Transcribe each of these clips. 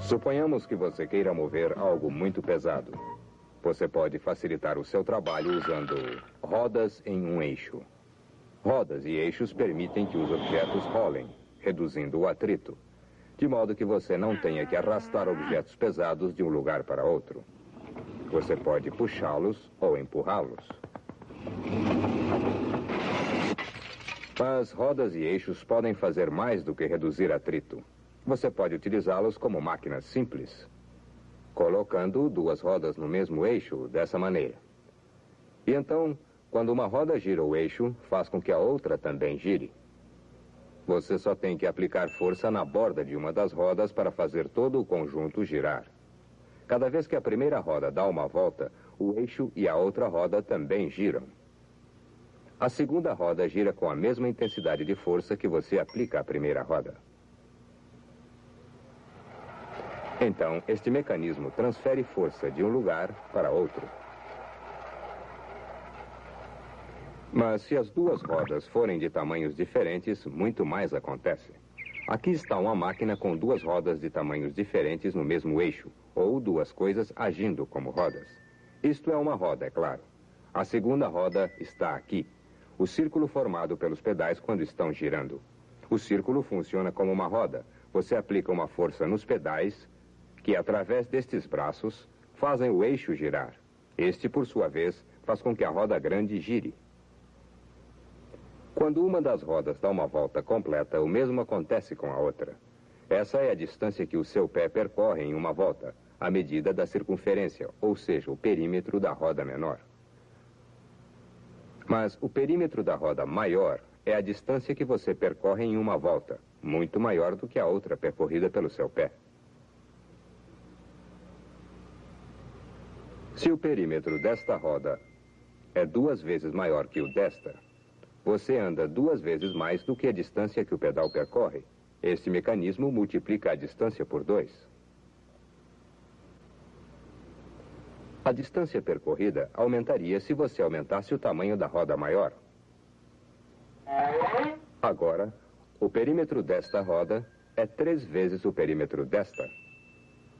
Suponhamos que você queira mover algo muito pesado. Você pode facilitar o seu trabalho usando rodas em um eixo. Rodas e eixos permitem que os objetos rolem, reduzindo o atrito, de modo que você não tenha que arrastar objetos pesados de um lugar para outro. Você pode puxá-los ou empurrá-los. Mas rodas e eixos podem fazer mais do que reduzir atrito. Você pode utilizá-los como máquinas simples, colocando duas rodas no mesmo eixo dessa maneira. E então, quando uma roda gira o eixo, faz com que a outra também gire. Você só tem que aplicar força na borda de uma das rodas para fazer todo o conjunto girar. Cada vez que a primeira roda dá uma volta, o eixo e a outra roda também giram. A segunda roda gira com a mesma intensidade de força que você aplica à primeira roda. Então, este mecanismo transfere força de um lugar para outro. Mas se as duas rodas forem de tamanhos diferentes, muito mais acontece. Aqui está uma máquina com duas rodas de tamanhos diferentes no mesmo eixo, ou duas coisas agindo como rodas. Isto é uma roda, é claro. A segunda roda está aqui, o círculo formado pelos pedais quando estão girando. O círculo funciona como uma roda. Você aplica uma força nos pedais, que através destes braços fazem o eixo girar. Este, por sua vez, faz com que a roda grande gire. Quando uma das rodas dá uma volta completa, o mesmo acontece com a outra. Essa é a distância que o seu pé percorre em uma volta, a medida da circunferência, ou seja, o perímetro da roda menor. Mas o perímetro da roda maior é a distância que você percorre em uma volta, muito maior do que a outra percorrida pelo seu pé. Se o perímetro desta roda é 2 vezes maior que o desta, você anda 2 vezes mais do que a distância que o pedal percorre. Este mecanismo multiplica a distância por 2. A distância percorrida aumentaria se você aumentasse o tamanho da roda maior. Agora, o perímetro desta roda é 3 vezes o perímetro desta.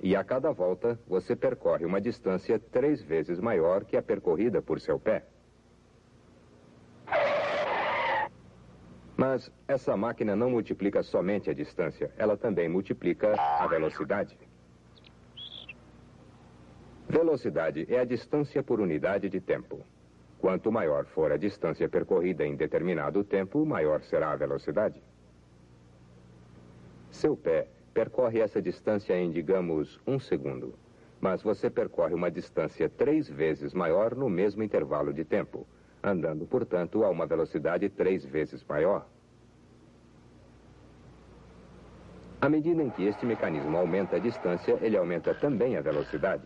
E a cada volta, você percorre uma distância 3 vezes maior que a percorrida por seu pé. Mas essa máquina não multiplica somente a distância, ela também multiplica a velocidade. Velocidade é a distância por unidade de tempo. Quanto maior for a distância percorrida em determinado tempo, maior será a velocidade. Seu pé percorre essa distância em, digamos, 1 segundo. Mas você percorre uma distância 3 vezes maior no mesmo intervalo de tempo, andando, portanto, a uma velocidade 3 vezes maior. À medida em que este mecanismo aumenta a distância, ele aumenta também a velocidade.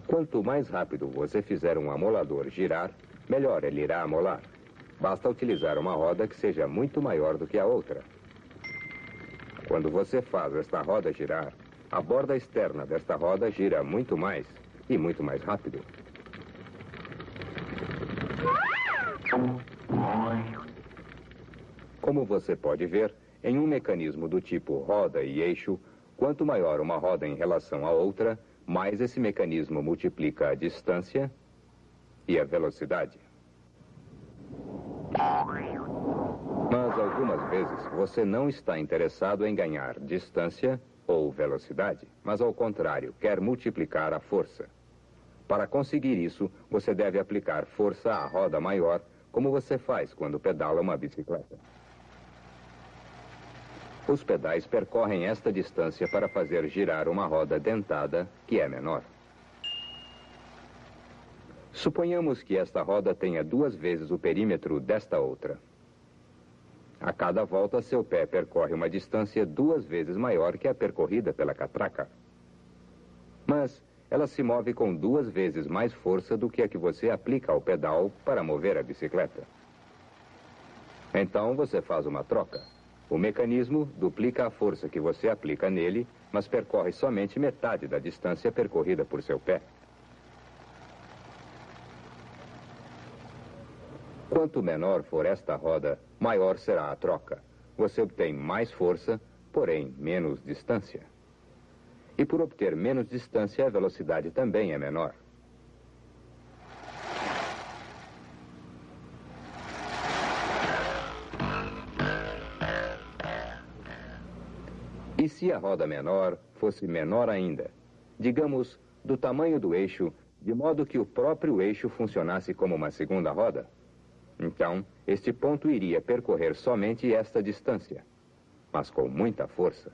Quanto mais rápido você fizer um amolador girar, melhor ele irá amolar. Basta utilizar uma roda que seja muito maior do que a outra. Quando você faz esta roda girar, a borda externa desta roda gira muito mais e muito mais rápido. Como você pode ver, em um mecanismo do tipo roda e eixo, quanto maior uma roda em relação à outra, mais esse mecanismo multiplica a distância e a velocidade. Mas algumas vezes você não está interessado em ganhar distância ou velocidade, mas ao contrário, quer multiplicar a força. Para conseguir isso, você deve aplicar força à roda maior, como você faz quando pedala uma bicicleta. Os pedais percorrem esta distância para fazer girar uma roda dentada, que é menor. Suponhamos que esta roda tenha 2 vezes o perímetro desta outra. A cada volta, seu pé percorre uma distância 2 vezes maior que a percorrida pela catraca. Mas ela se move com 2 vezes mais força do que a que você aplica ao pedal para mover a bicicleta. Então você faz uma troca. O mecanismo duplica a força que você aplica nele, mas percorre somente metade da distância percorrida por seu pé. Quanto menor for esta roda, maior será a troca. Você obtém mais força, porém menos distância. E por obter menos distância, a velocidade também é menor. E se a roda menor fosse menor ainda, digamos, do tamanho do eixo, de modo que o próprio eixo funcionasse como uma segunda roda? Então, este ponto iria percorrer somente esta distância, mas com muita força.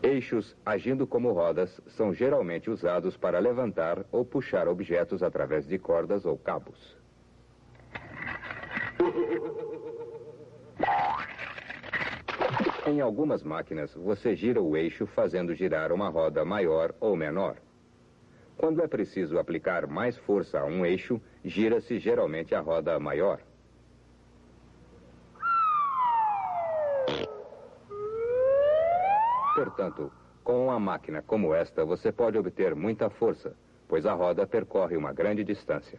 Eixos agindo como rodas são geralmente usados para levantar ou puxar objetos através de cordas ou cabos. Em algumas máquinas, você gira o eixo fazendo girar uma roda maior ou menor. Quando é preciso aplicar mais força a um eixo, gira-se geralmente a roda maior. Portanto, com uma máquina como esta, você pode obter muita força, pois a roda percorre uma grande distância.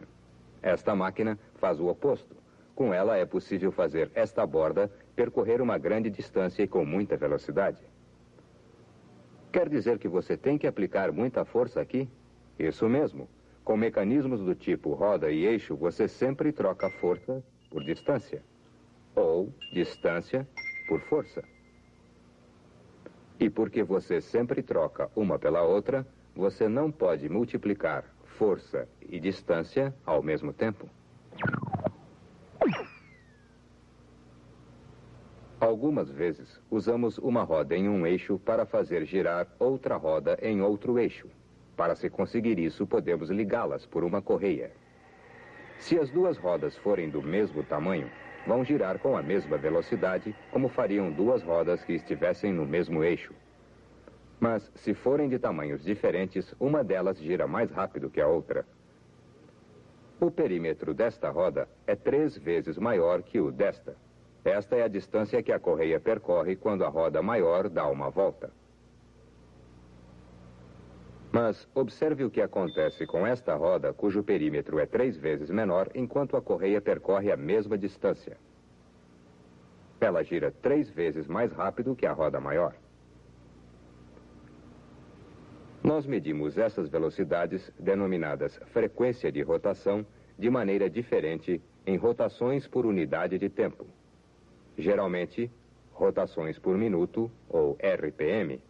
Esta máquina faz o oposto. Com ela é possível fazer esta borda percorrer uma grande distância e com muita velocidade. Quer dizer que você tem que aplicar muita força aqui? Isso mesmo. Com mecanismos do tipo roda e eixo, você sempre troca força por distância. Ou distância por força. E porque você sempre troca uma pela outra, você não pode multiplicar força e distância ao mesmo tempo. Algumas vezes, usamos uma roda em um eixo para fazer girar outra roda em outro eixo. Para se conseguir isso, podemos ligá-las por uma correia. Se as duas rodas forem do mesmo tamanho, vão girar com a mesma velocidade, como fariam duas rodas que estivessem no mesmo eixo. Mas, se forem de tamanhos diferentes, uma delas gira mais rápido que a outra. O perímetro desta roda é 3 vezes maior que o desta. Esta é a distância que a correia percorre quando a roda maior dá uma volta. Mas observe o que acontece com esta roda, cujo perímetro é 3 vezes menor, enquanto a correia percorre a mesma distância. Ela gira 3 vezes mais rápido que a roda maior. Nós medimos essas velocidades, denominadas frequência de rotação, de maneira diferente em rotações por unidade de tempo. Geralmente, rotações por minuto, ou RPM.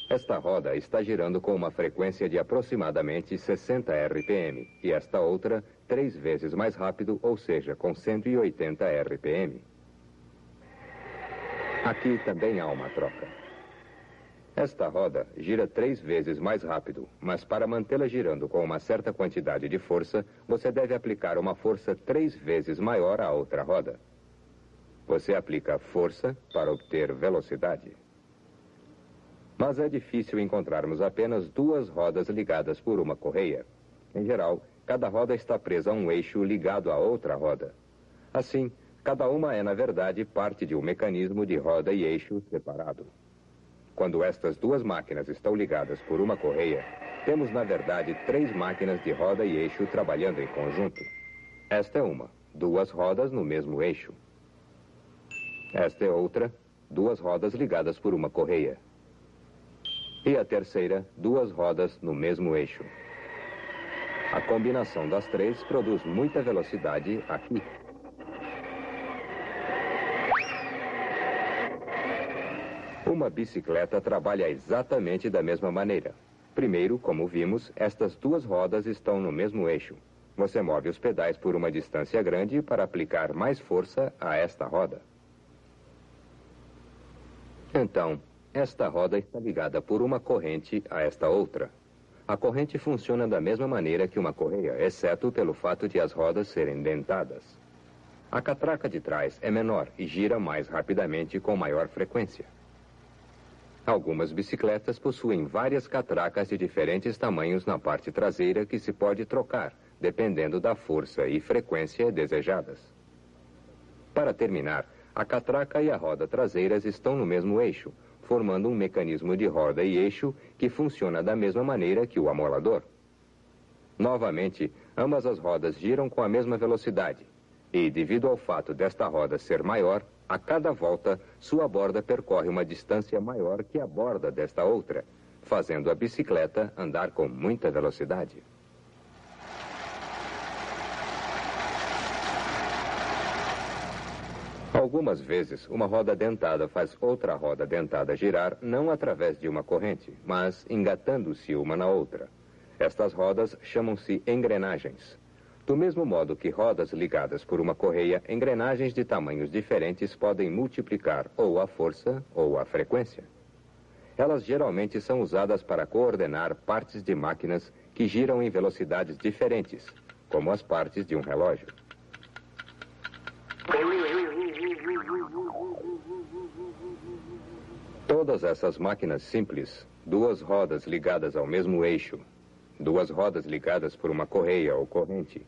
Esta roda está girando com uma frequência de aproximadamente 60 RPM, e esta outra 3 vezes mais rápido, ou seja, com 180 RPM. Aqui também há uma troca. Esta roda gira 3 vezes mais rápido, mas para mantê-la girando com uma certa quantidade de força, você deve aplicar uma força 3 vezes maior à outra roda. Você aplica força para obter velocidade. Mas é difícil encontrarmos apenas 2 rodas ligadas por uma correia. Em geral, cada roda está presa a um eixo ligado a outra roda. Assim, cada uma é, na verdade, parte de um mecanismo de roda e eixo separado. Quando estas 2 máquinas estão ligadas por uma correia, temos, na verdade, 3 máquinas de roda e eixo trabalhando em conjunto. Esta é uma, 2 rodas no mesmo eixo. Esta é outra, 2 rodas ligadas por uma correia. E a terceira, 2 rodas no mesmo eixo. A combinação das 3 produz muita velocidade aqui. Uma bicicleta trabalha exatamente da mesma maneira. Primeiro, como vimos, estas 2 rodas estão no mesmo eixo. Você move os pedais por uma distância grande para aplicar mais força a esta roda. Então, esta roda está ligada por uma corrente a esta outra. A corrente funciona da mesma maneira que uma correia, exceto pelo fato de as rodas serem dentadas. A catraca de trás é menor e gira mais rapidamente com maior frequência. Algumas bicicletas possuem várias catracas de diferentes tamanhos na parte traseira que se pode trocar, dependendo da força e frequência desejadas. Para terminar, a catraca e a roda traseiras estão no mesmo eixo, formando um mecanismo de roda e eixo que funciona da mesma maneira que o amolador. Novamente, ambas as rodas giram com a mesma velocidade, e devido ao fato desta roda ser maior, A cada volta, sua borda percorre uma distância maior que a borda desta outra, fazendo a bicicleta andar com muita velocidade. Algumas vezes, uma roda dentada faz outra roda dentada girar não através de uma corrente, mas engatando-se uma na outra. Estas rodas chamam-se engrenagens. Do mesmo modo que rodas ligadas por uma correia, engrenagens de tamanhos diferentes podem multiplicar ou a força ou a frequência. Elas geralmente são usadas para coordenar partes de máquinas que giram em velocidades diferentes, como as partes de um relógio. Todas essas máquinas simples, duas rodas ligadas ao mesmo eixo, duas rodas ligadas por uma correia ou corrente,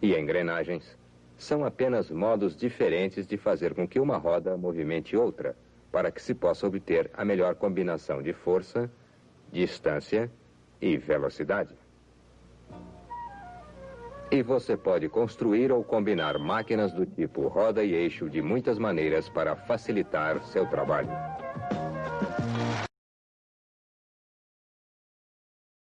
e engrenagens, são apenas modos diferentes de fazer com que uma roda movimente outra, para que se possa obter a melhor combinação de força, distância e velocidade. E você pode construir ou combinar máquinas do tipo roda e eixo de muitas maneiras para facilitar seu trabalho.